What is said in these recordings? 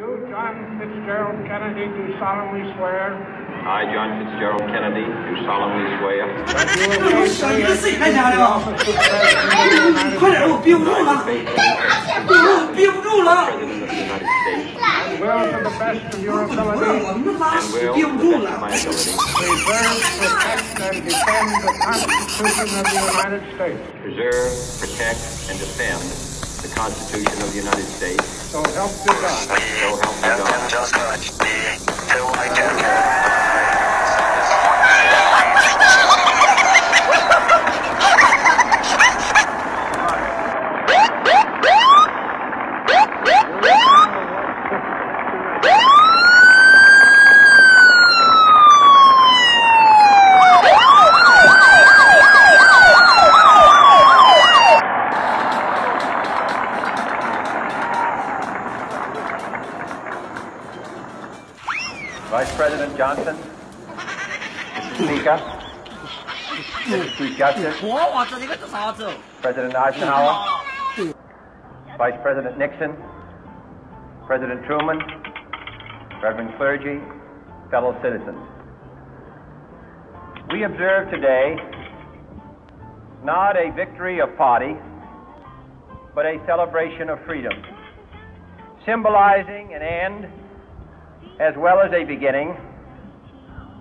You, John Fitzgerald Kennedy, do solemnly swear. I, John Fitzgerald Kennedy, do solemnly swear. That you will faithfully execute the office of President of the United States. And will, to the best of your ability, preserve, protect, and defend the Constitution of the United States. Preserve, protect, and defend the Constitution of the United States. So help you God. So help me God. Vice President Johnson, Mr. Speaker, Mr. Chief Justice, President Eisenhower, Vice President Nixon, President Truman, Reverend clergy, fellow citizens. We observe today not a victory of party, but a celebration of freedom, symbolizing an end as well as a beginning,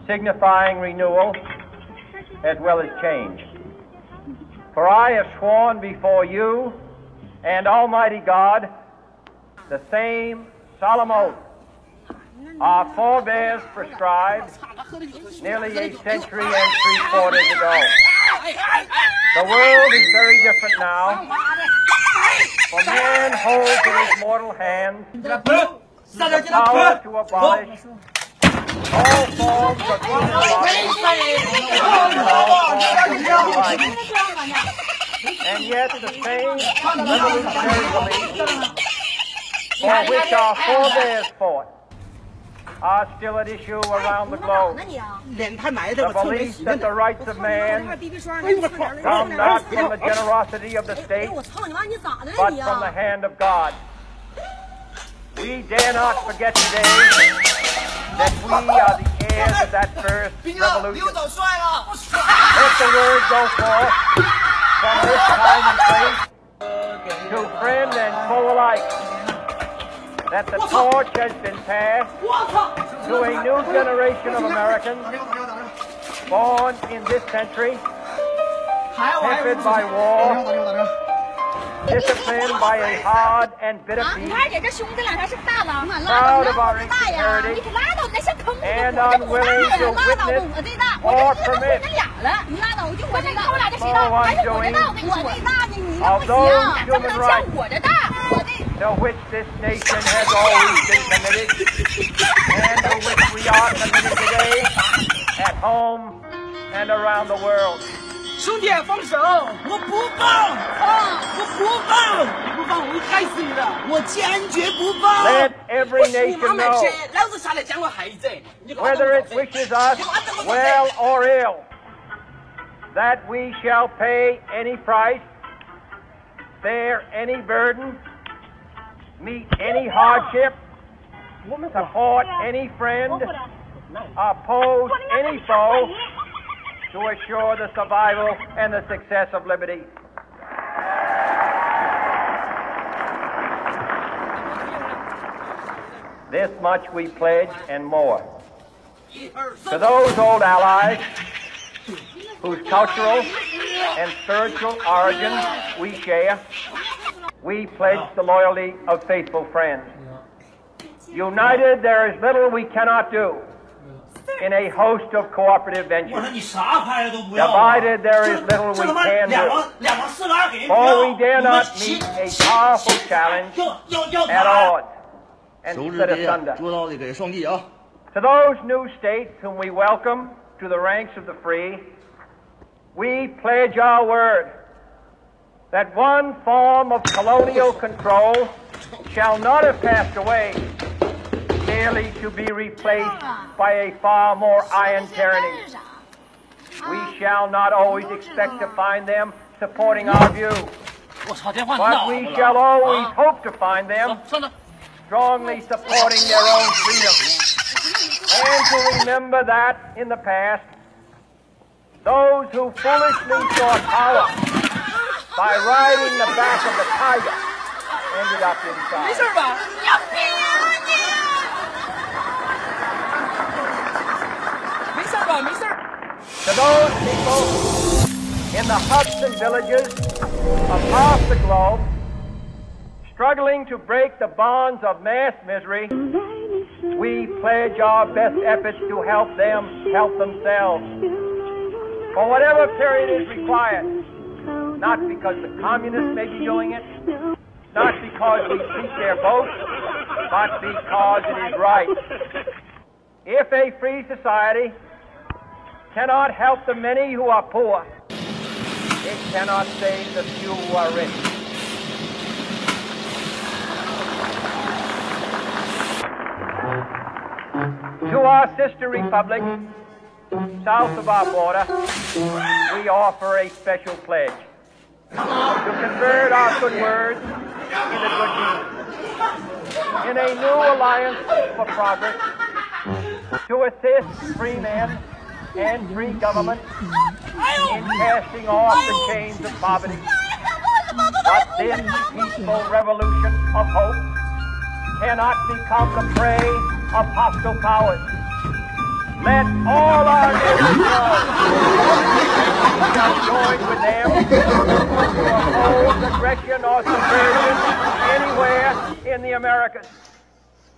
signifying renewal as well as change. For I have sworn before you and Almighty God the same solemn oath our forebears prescribed nearly a century and 3/4 ago. The world is very different now, for man holds in his mortal hand the power to abolish all forms of and yet the same revolutionary beliefs for which our forebears fought are still at issue around the globe. The belief that the rights of man come not from the generosity of the state, but from the hand of God. We dare not forget today that we are the heirs of that first revolution. Let the word go forth from this time and place to friend and foe alike that the torch has been passed to a new generation of Americans born in this century, tempered by war, disciplined by a hard and bitter peace, proud of our ancient heritage, and unwilling to witness or permit small undoing of those human rights to which this nation has always been committed, and to which we are committed today at home and around the world. 兄弟，放手！我不放！我不放！不放，我会害死你的！我坚决不放！ Let every nation know, 老子下来讲我孩子， whether it wishes us well or ill, that we shall pay any price, bear any burden, meet any hardship, support any friend, oppose any foe, to assure the survival and the success of liberty. This much we pledge and more. To those old allies whose cultural and spiritual origins we share, we pledge the loyalty of faithful friends. United, there is little we cannot do in a host of cooperative ventures. Divided, there is little we can do. For we dare not meet a powerful challenge at odds and split asunder. To those new states whom we welcome to the ranks of the free, we pledge our word that one form of colonial control shall not have passed away, merely to be replaced by a far more iron tyranny. We shall not always expect to find them supporting our view, but we shall always hope to find them strongly supporting their own freedom, and to remember that in the past, those who foolishly sought power by riding the back of the tiger ended up inside. 没事吧？没事吧？没事。 To those people in the huts and villages of half the globe, struggling to break the bonds of mass misery, we pledge our best efforts to help them help themselves for whatever period is required, not because the communists may be doing it, not because we seek their votes, but because it is right. If a free society cannot help the many who are poor, it cannot save the few who are rich. To our sister republic, south of our border, we offer a special pledge to convert our good words into good deeds, in a new alliance for progress, to assist free men and free government in casting off the chains of poverty. But this peaceful revolution of hope cannot become the prey of hostile powers. Let all our neighbors know we shall join with them to oppose aggression or subversion anywhere in the Americas.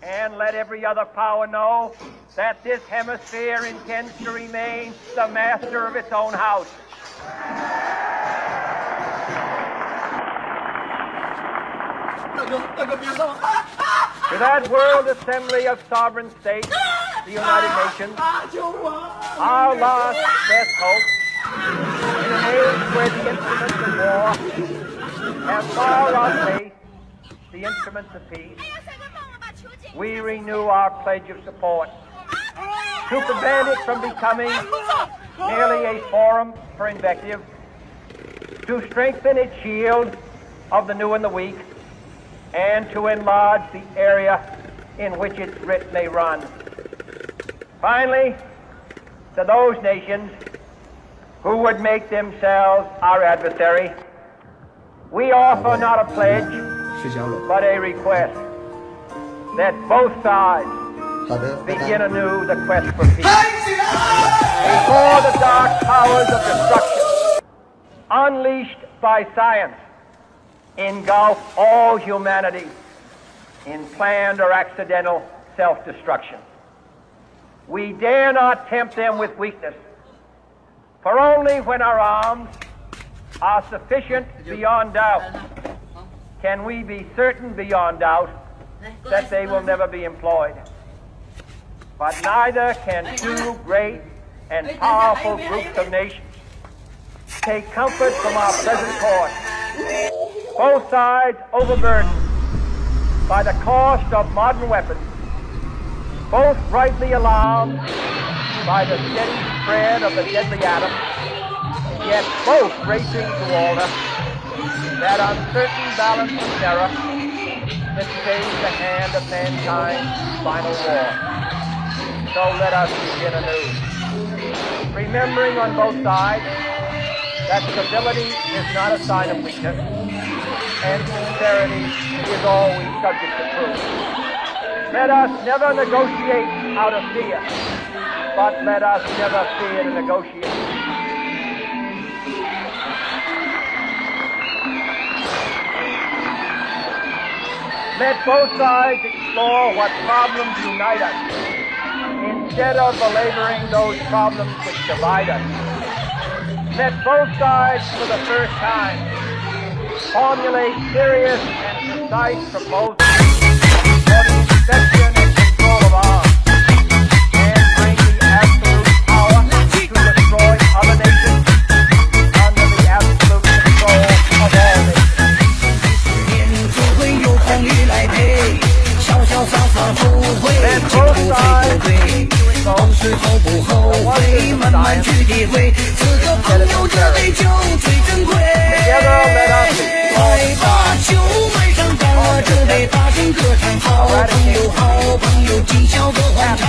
And let every other power know that this hemisphere intends to remain the master of its own house. To that World Assembly of Sovereign States, the United Nations, our last best hope, in an age where the instruments of war have far outpaced the instruments of peace, we renew our pledge of support to prevent it from becoming merely a forum for invective, to strengthen its shield of the new and the weak, and to enlarge the area in which its writ may run. Finally, to those nations who would make themselves our adversary, we offer not a pledge, but a request that both sides begin anew the quest for peace. Before the dark powers of destruction, unleashed by science, engulf all humanity in planned or accidental self-destruction. We dare not tempt them with weakness, for only when our arms are sufficient beyond doubt can we be certain beyond doubt that they will never be employed. But neither can two great and powerful groups of nations take comfort from our present course. Both sides overburdened by the cost of modern weapons, both rightly alarmed by the steady spread of the deadly atom, yet both racing to alter that uncertain balance of terror that stays the hand of mankind's final war. So let us begin anew, remembering on both sides that civility is not a sign of weakness, and sincerity is always subject to proof. Let us never negotiate out of fear, but let us never fear to negotiate. Let both sides explore what problems unite us, instead of belaboring those problems which divide us. Let both sides, for the first time, formulate serious and precise proposals for the inspection and control of arms, and bring the absolute power to destroy other nations under the absolute control of all nations. 是后不后悔，慢慢去体会，此刻朋友这杯酒最珍贵。来吧，酒满上干了这得大声歌唱，好朋友，好朋友，今宵个欢唱。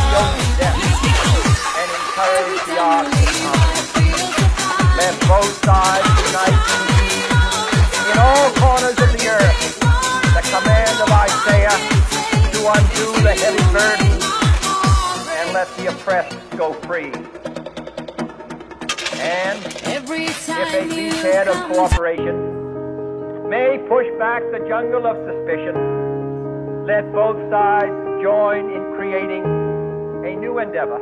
And encourage the arts to come. Let both sides unite in all corners of the earth. The command of Isaiah to undo the heavy burden and let the oppressed go free. And if a beachhead of cooperation may push back the jungle of suspicion, let both sides join in creating a new endeavor